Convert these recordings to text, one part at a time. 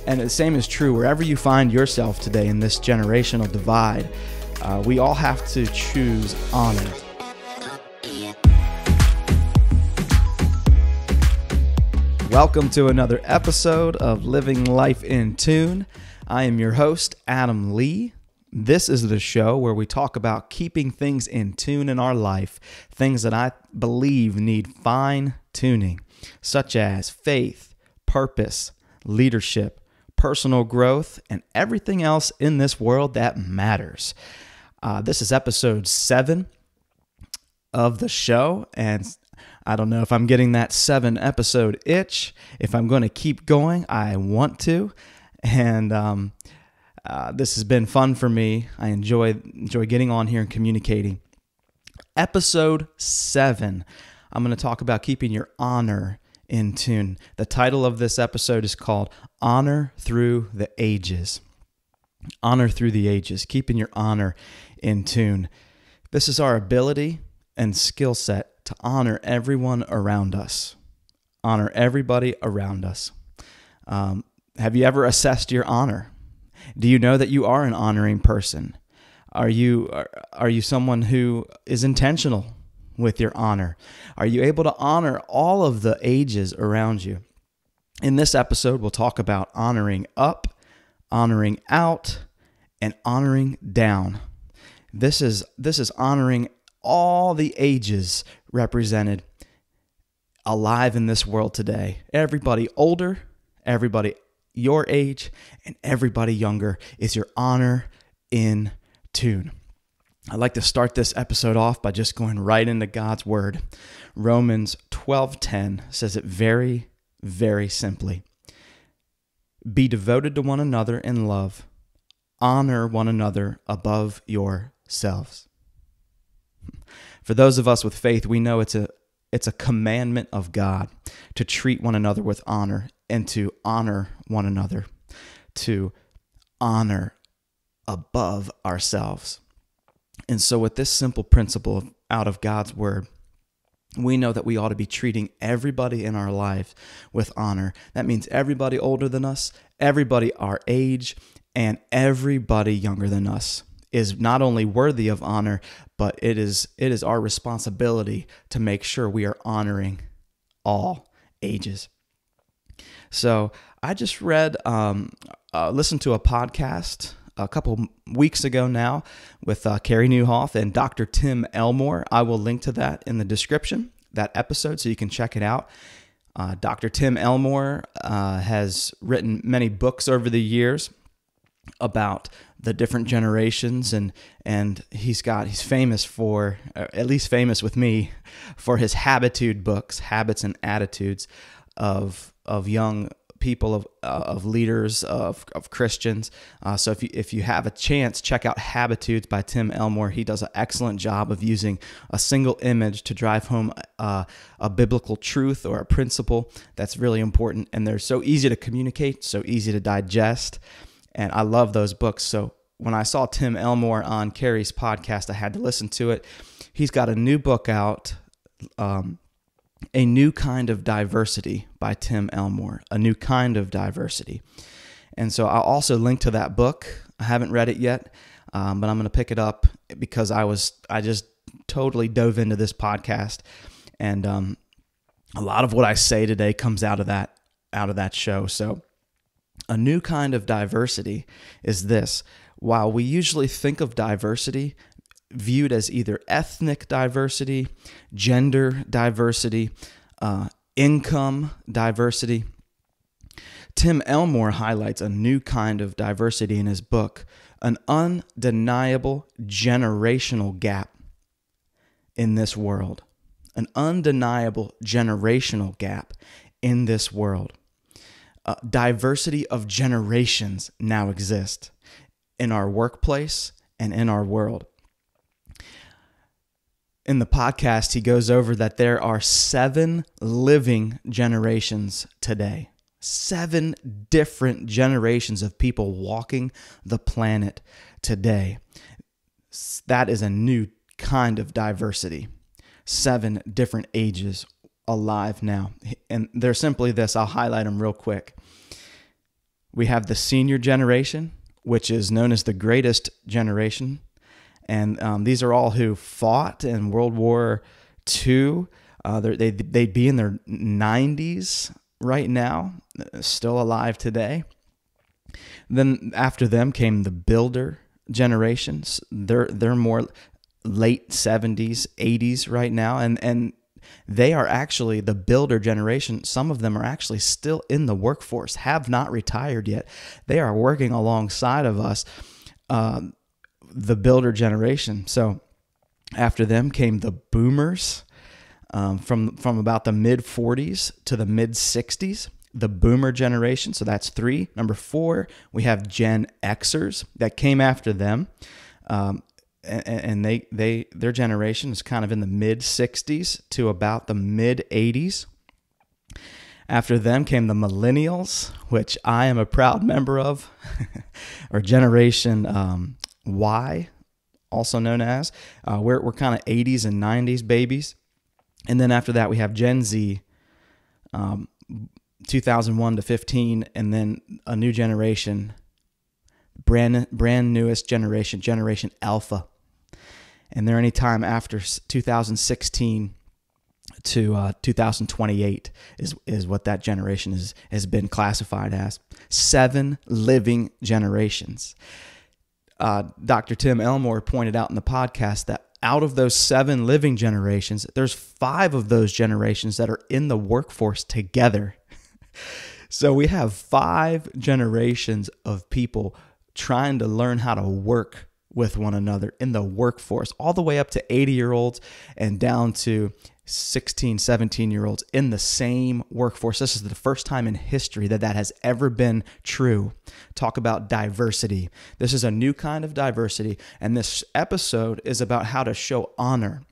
And the same is true wherever you find yourself today in this generational divide. We all have to choose honor. Welcome to another episode of Living Life in Tune. I am your host, Adam Lee. This is the show where we talk about keeping things in tune in our life, things that I believe need fine tuning, such as faith, purpose, leadership, personal growth, and everything else in this world that matters. This is episode 7 of the show, and I don't know if I'm getting that 7-episode itch. If I'm going to keep going, I want to, and this has been fun for me. I enjoy getting on here and communicating. Episode 7, I'm going to talk about keeping your honor in tune. The title of this episode is called Honor Through the Ages. Honor through the ages, keeping your honor in tune. This is our ability and skill set to honor everyone around us. Honor everybody around us. Have you ever assessed your honor? Do you know that you are an honoring person? Are you someone who is intentional with your honor? Are you able to honor all of the ages around you? In this episode, we'll talk about honoring up, honoring out, and honoring down. This is honoring all the ages represented alive in this world today. Everybody older, everybody your age, and everybody younger is your honor in tune. I'd like to start this episode off by just going right into God's word. Romans 12:10 says it very, very simply. Be devoted to one another in love. Honor one another above yourselves. For those of us with faith, we know it's a commandment of God to treat one another with honor and to honor one another, to honor above ourselves. And so with this simple principle out of God's word, we know that we ought to be treating everybody in our life with honor. That means everybody older than us, everybody our age, and everybody younger than us is not only worthy of honor, but it is our responsibility to make sure we are honoring all ages. So I just listened to a podcast a couple weeks ago now with Carrie Newhoff and Dr. Tim Elmore. I will link to that in the description, that episode, so you can check it out. Dr. Tim Elmore has written many books over the years about the different generations, and he's famous for, at least famous with me, for his habitude books, habits and attitudes of young people, of leaders, of Christians. So if you have a chance, check out Habitudes by Tim Elmore. He does an excellent job of using a single image to drive home a biblical truth or a principle that's really important. And they're so easy to communicate, so easy to digest. And I love those books. So when I saw Tim Elmore on Carrie's podcast, I had to listen to it. He's got a new book out, A New Kind of Diversity by Tim Elmore, A New Kind of Diversity. And so I'll also link to that book. I haven't read it yet, but I'm going to pick it up because I just totally dove into this podcast. And a lot of what I say today comes out of that show. So a new kind of diversity is this. While we usually think of diversity viewed as either ethnic diversity, gender diversity, income diversity, Tim Elmore highlights a new kind of diversity in his book, an undeniable generational gap in this world. An undeniable generational gap in this world. Diversity of generations now exist in our workplace and in our world. In the podcast, he goes over that there are 7 living generations today. 7 different generations of people walking the planet today. That is a new kind of diversity. 7 different ages alive now. And they're simply this. I'll highlight them real quick. We have the senior generation, which is known as the greatest generation. And these are all who fought in World War II. They'd be in their 90s right now, still alive today. Then after them came the builder generations. They're more late 70s, 80s right now, and they are actually the builder generation. Some of them are actually still in the workforce, have not retired yet. They are working alongside of us, the builder generation. So after them came the boomers, from about the mid 40s to the mid 60s. The boomer generation, so that's 3. Number 4, we have Gen Xers that came after them, and their generation is kind of in the mid 60s to about the mid 80s. After them came the millennials, which I am a proud member of, or Generation Y, also known as. We're kind of 80s and 90s babies, and then after that we have Gen Z. 2001 to 15, and then a new generation, brand newest generation, Generation Alpha. And they're any time after 2016 to 2028 is what that generation has been classified as. 7 living generations. Dr. Tim Elmore pointed out in the podcast that out of those 7 living generations, there's 5 of those generations that are in the workforce together. So we have 5 generations of people trying to learn how to work with one another in the workforce, all the way up to 80-year-olds and down to 16, 17-year-olds in the same workforce. This is the first time in history that has ever been true. Talk about diversity. This is a new kind of diversity, and this episode is about how to show honor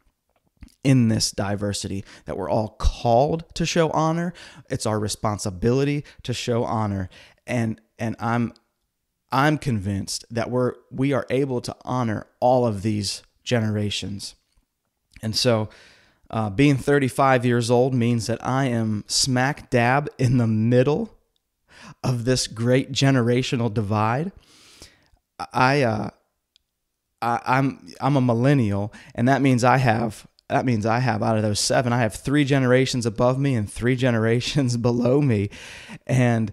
in this diversity, that we're all called to show honor. It's our responsibility to show honor. And I'm convinced that we are able to honor all of these generations. And so being 35 years old means that I am smack dab in the middle of this great generational divide. I'm a millennial, and that means I have out of those 7, I have 3 generations above me and 3 generations below me. And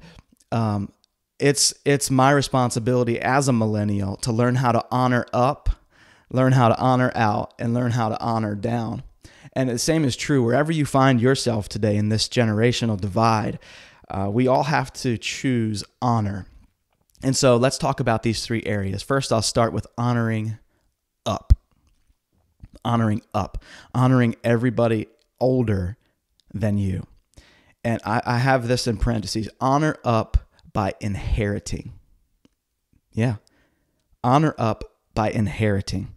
it's my responsibility as a millennial to learn how to honor up, learn how to honor out, and learn how to honor down. And the same is true wherever you find yourself today in this generational divide. We all have to choose honor. And so let's talk about these 3 areas. First, I'll start with honoring up. Honoring up, honoring everybody older than you. And I have this in parentheses, honor up by inheriting. Yeah, honor up by inheriting.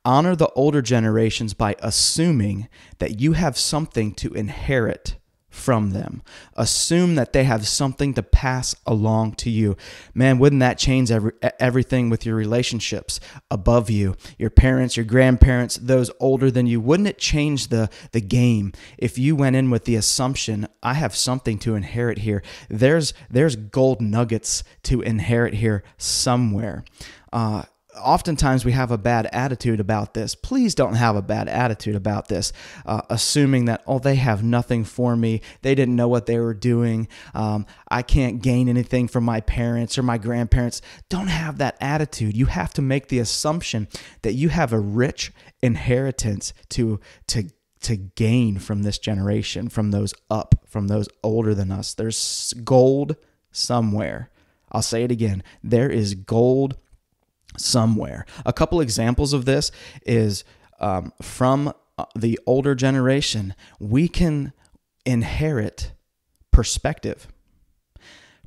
Honor the older generations by assuming that you have something to inherit from them. Assume that they have something to pass along to you. Man, wouldn't that change everything with your relationships above you, your parents, your grandparents, those older than you? Wouldn't it change the game if you went in with the assumption, I have something to inherit here. There's gold nuggets to inherit here somewhere. Oftentimes we have a bad attitude about this. Please don't have a bad attitude about this, assuming that, they have nothing for me. They didn't know what they were doing. I can't gain anything from my parents or my grandparents. Don't have that attitude. You have to make the assumption that you have a rich inheritance to gain from this generation, from those older than us. There's gold somewhere. I'll say it again. There is gold somewhere. A couple examples of this is from the older generation. We can inherit perspective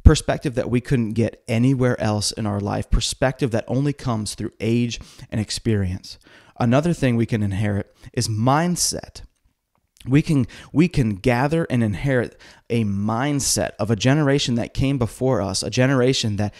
that we couldn't get anywhere else in our life, perspective that only comes through age and experience. Another thing we can inherit is mindset. We can gather and inherit a mindset of a generation that came before us, a generation that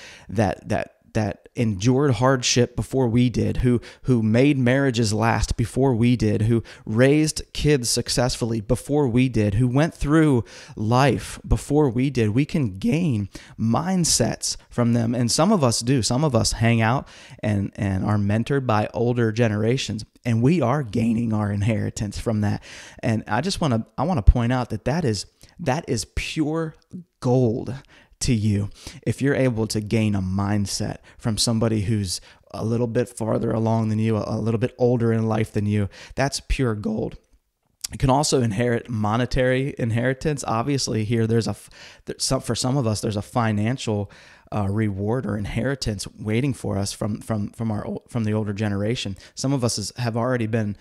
that endured hardship before we did, who made marriages last before we did, who raised kids successfully before we did, who went through life before we did. We can gain mindsets from them. And some of us do. Some of us hang out and are mentored by older generations, and we are gaining our inheritance from that. And I want to point out that is pure gold to you if you're able to gain a mindset from somebody who's a little bit farther along than you, a little bit older in life than you. That's pure gold. You can also inherit monetary inheritance. Obviously, here for some of us, there's a financial reward or inheritance waiting for us from the older generation. Some of us have already been.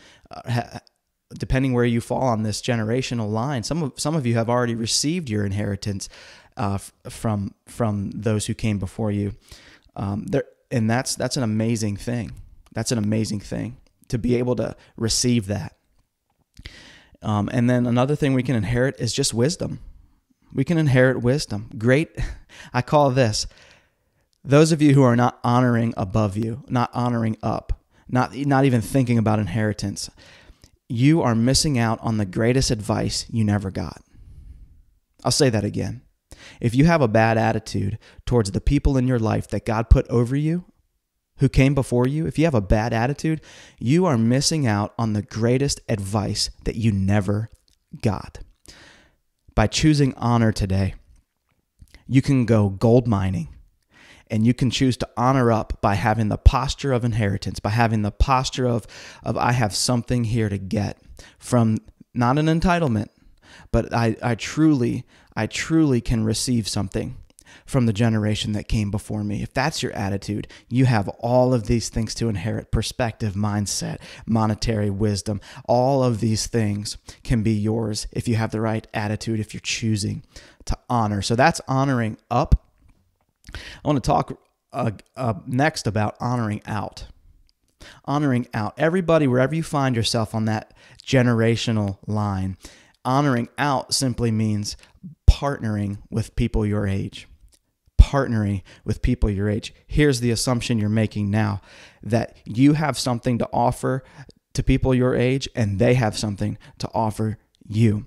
Depending where you fall on this generational line, some of you have already received your inheritance from those who came before you. And that's an amazing thing. That's an amazing thing to be able to receive that. And then another thing we can inherit is just wisdom. We can inherit wisdom. Great. I call this, those of you who are not honoring above you, not honoring up, not even thinking about inheritance, you are missing out on the greatest advice you never got. I'll say that again. If you have a bad attitude towards the people in your life that God put over you, who came before you, if you have a bad attitude, you are missing out on the greatest advice that you never got. By choosing honor today, you can go gold mining. And you can choose to honor up by having the posture of inheritance, by having the posture of I have something here to get from, not an entitlement, but I truly can receive something from the generation that came before me. If that's your attitude, you have all of these things to inherit: perspective, mindset, monetary wisdom. All of these things can be yours if you have the right attitude, if you're choosing to honor. So that's honoring up. I want to talk next about honoring out. Honoring out. Everybody, wherever you find yourself on that generational line, honoring out simply means partnering with people your age. Partnering with people your age. Here's the assumption you're making now, that you have something to offer to people your age and they have something to offer you.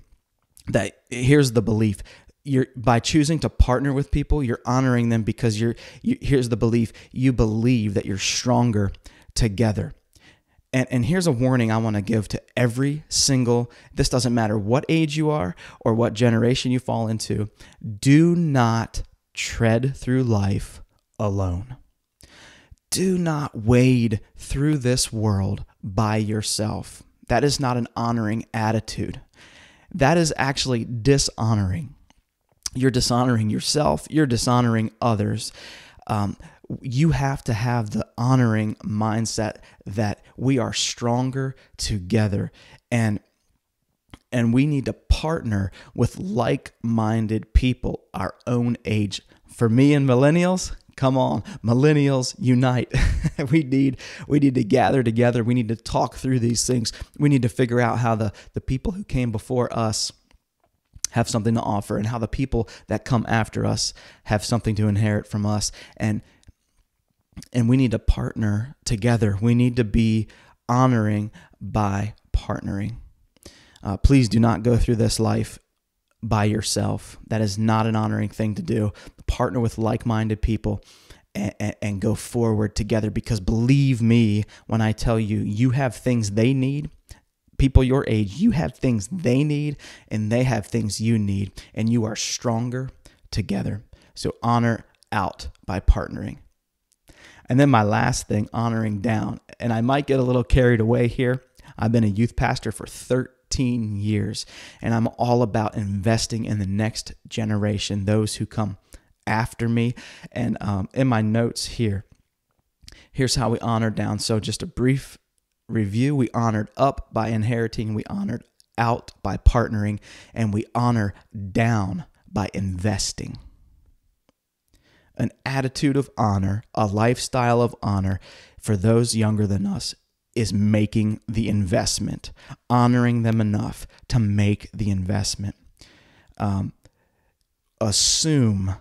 Here's the belief. By choosing to partner with people, you're honoring them because here's the belief. You believe that you're stronger together. And here's a warning I want to give to every single, this doesn't matter what age you are or what generation you fall into. Do not tread through life alone. Do not wade through this world by yourself. That is not an honoring attitude. That is actually dishonoring. You're dishonoring yourself. You're dishonoring others. You have to have the honoring mindset that we are stronger together, and we need to partner with like-minded people our own age. For me and millennials, come on, millennials unite. we need to gather together. We need to talk through these things. We need to figure out how the people who came before us have something to offer, and how the people that come after us have something to inherit from us. And we need to partner together. We need to be honoring by partnering. Please do not go through this life by yourself. That is not an honoring thing to do. Partner with like-minded people and go forward together, because believe me when I tell you, you have things they need. People your age, you have things they need and they have things you need, and you are stronger together. So honor out by partnering. And then my last thing, honoring down. And I might get a little carried away here. I've been a youth pastor for 13 years, and I'm all about investing in the next generation, those who come after me. And in my notes here's how we honor down. So just a brief review. We honored up by inheriting, we honored out by partnering, and we honor down by investing. An attitude of honor, a lifestyle of honor for those younger than us is making the investment, honoring them enough to make the investment. Assume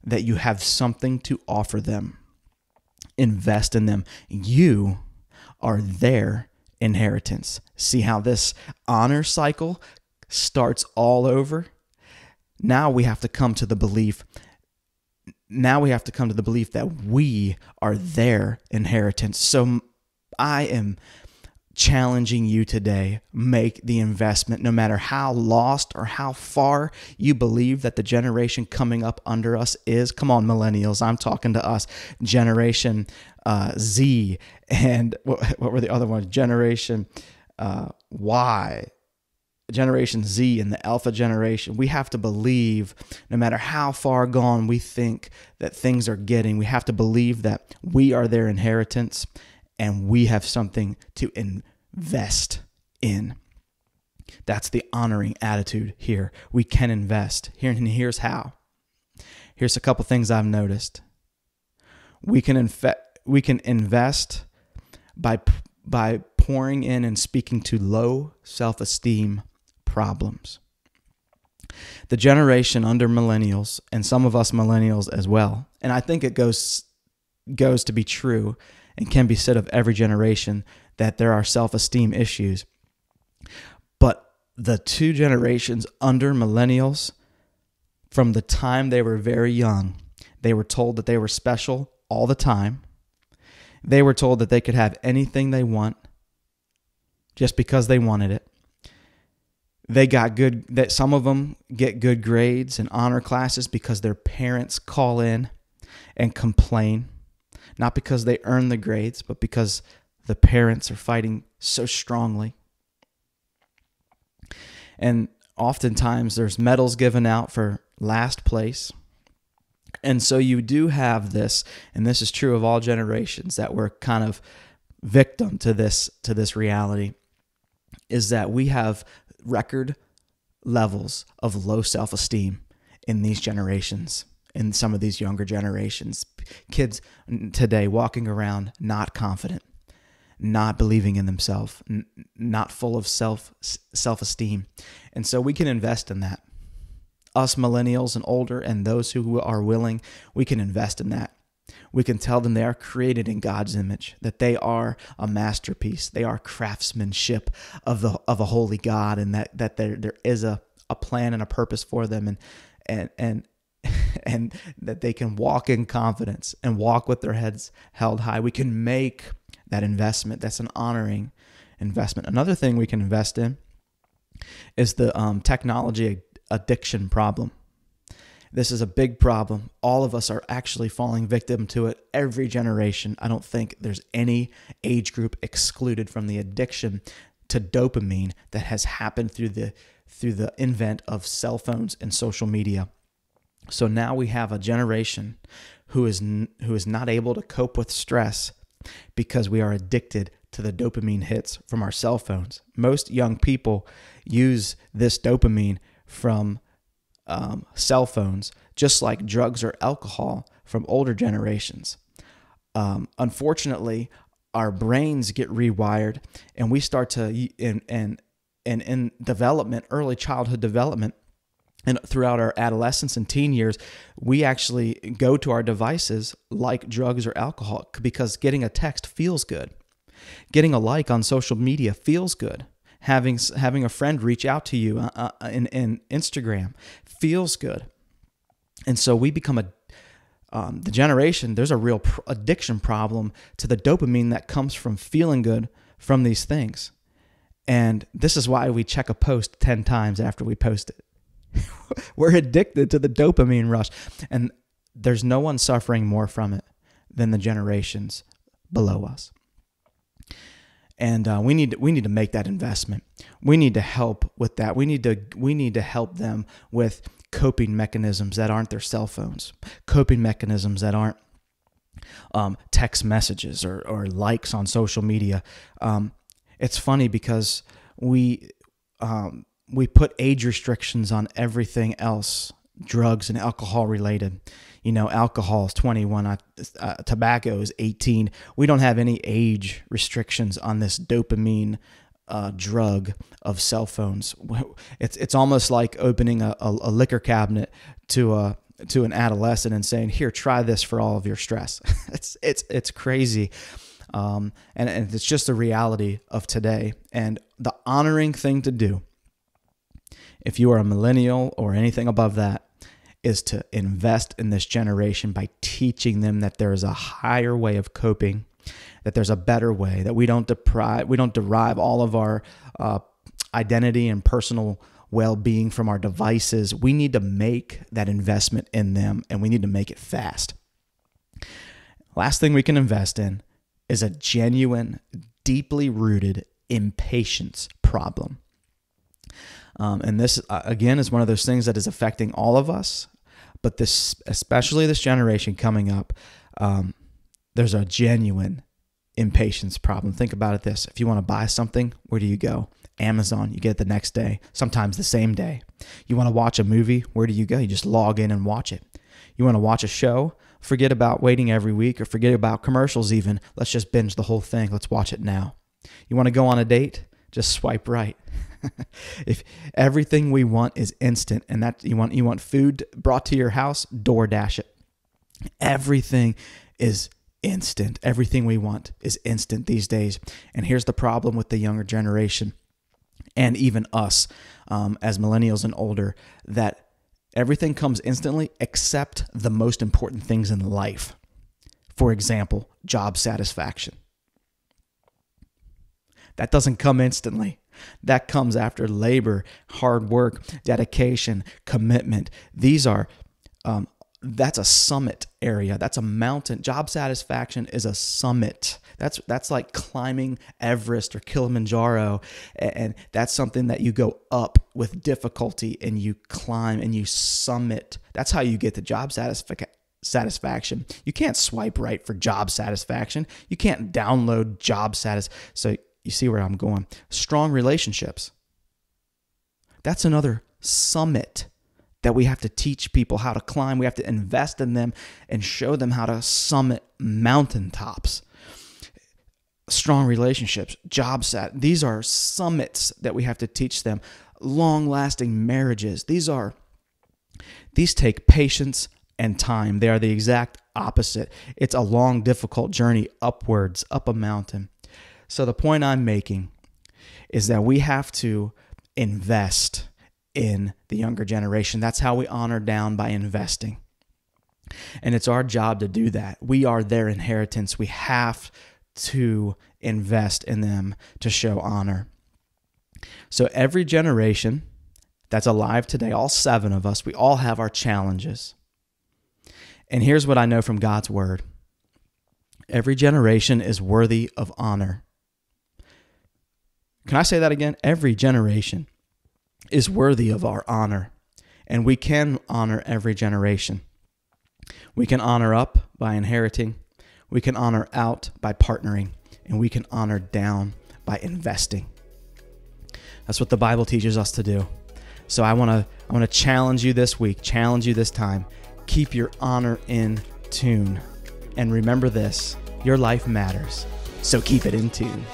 that you have something to offer them. invest in them. You are their inheritance. See how this honor cycle starts all over? Now we have to come to the belief. Now we have to come to the belief that we are their inheritance. So I am challenging you today, make the investment, no matter how lost or how far you believe that the generation coming up under us is. Come on, millennials, I'm talking to us. Generation Z, and what were the other ones? Generation Y, Generation Z, and the Alpha generation. We have to believe, no matter how far gone we think that things are getting, we have to believe that we are their inheritance and we have something to invest in. That's the honoring attitude here. We can invest. Here's how. Here's a couple things I've noticed. We can invest by pouring in and speaking to low self-esteem problems. The generation under millennials, and some of us millennials as well, and I think it goes to be true and can be said of every generation, that there are self-esteem issues. But the two generations under millennials, from the time they were very young, they were told that they were special all the time. They were told that they could have anything they want just because they wanted it. They got that some of them get good grades and honor classes because their parents call in and complain. Not because they earn the grades, but because the parents are fighting so strongly. And oftentimes there's medals given out for last place. And so you do have this, and this is true of all generations, that we're kind of victim to this reality, is that we have record levels of low self-esteem in these generations, in some of these younger generations. Kids today walking around not confident, not believing in themselves, not full of self-esteem. And so we can invest in that. Us millennials and older, and those who are willing, we can invest in that. We can tell them they are created in God's image, that they are a masterpiece. They are craftsmanship of a holy God, and that there is a plan and a purpose for them, and that they can walk in confidence and walk with their heads held high. We can make that investment. That's an honoring investment. Another thing we can invest in is the technology addiction problem. This is a big problem. All of us are actually falling victim to it. Every generation. I don't think there's any age group excluded from the addiction to dopamine that has happened through the invent of cell phones and social media. So now we have a generation who is not able to cope with stress because we are addicted to the dopamine hits from our cell phones. Most young people use this dopamine from cell phones, just like drugs or alcohol from older generations. Unfortunately, our brains get rewired, and we start to in development, early childhood development, and throughout our adolescence and teen years, we actually go to our devices like drugs or alcohol because getting a text feels good. Getting a like on social media feels good. Having a friend reach out to you in Instagram feels good. And so we become the generation, there's a real addiction problem to the dopamine that comes from feeling good from these things. And this is why we check a post 10 times after we post it. We're addicted to the dopamine rush. And there's no one suffering more from it than the generations below us. And we need to make that investment. We need to help with that. We need to help them with coping mechanisms that aren't their cell phones, coping mechanisms that aren't text messages or likes on social media. It's funny because we put age restrictions on everything else, drugs and alcohol related. You know, alcohol is 21, tobacco is 18. We don't have any age restrictions on this dopamine drug of cell phones. It's almost like opening a liquor cabinet to to an adolescent and saying, here, try this for all of your stress. It's crazy. And it's just the reality of today. And the honoring thing to do, if you are a millennial or anything above that, is to invest in this generation by teaching them that there is a higher way of coping, that there's a better way, that we don't derive all of our identity and personal well-being from our devices. We need to make that investment in them, and we need to make it fast. Last thing we can invest in is a genuine, deeply rooted impatience problem. And this, again, is one of those things that is affecting all of us, but this, especially this generation coming up, there's a genuine impatience problem. Think about it this. If you want to buy something, where do you go? Amazon. You get it the next day, sometimes the same day. You want to watch a movie, where do you go? You just log in and watch it. You want to watch a show? Forget about waiting every week or forget about commercials even. Let's just binge the whole thing. Let's watch it now. You want to go on a date? Just swipe right. If everything we want is instant, and that you want food brought to your house, DoorDash it. Everything is instant. Everything we want is instant these days. And here's the problem with the younger generation, and even us as millennials and older, that everything comes instantly except the most important things in life. For example, job satisfaction. That doesn't come instantly. That comes after labor, hard work, dedication, commitment. These are, that's a summit area. That's a mountain. Job satisfaction is a summit. That's like climbing Everest or Kilimanjaro. And that's something that you go up with difficulty and you climb and you summit. That's how you get the job satisfaction. You can't swipe right for job satisfaction. You can't download job satisfaction. So you see where I'm going. Strong relationships. That's another summit that we have to teach people how to climb. We have to invest in them and show them how to summit mountaintops. Strong relationships, these are summits that we have to teach them. Long-lasting marriages. These take patience and time. They are the exact opposite. It's a long, difficult journey upwards, up a mountain. So the point I'm making is that we have to invest in the younger generation. That's how we honor down, by investing. And it's our job to do that. We are their inheritance. We have to invest in them to show honor. So every generation that's alive today, all 7 of us, we all have our challenges. And here's what I know from God's word. Every generation is worthy of honor. Can I say that again? Every generation is worthy of our honor, and we can honor every generation. We can honor up by inheriting, we can honor out by partnering, and we can honor down by investing. That's what the Bible teaches us to do. So I want to challenge you this week, challenge you this time. Keep your honor in tune. And remember this, your life matters, so keep it in tune.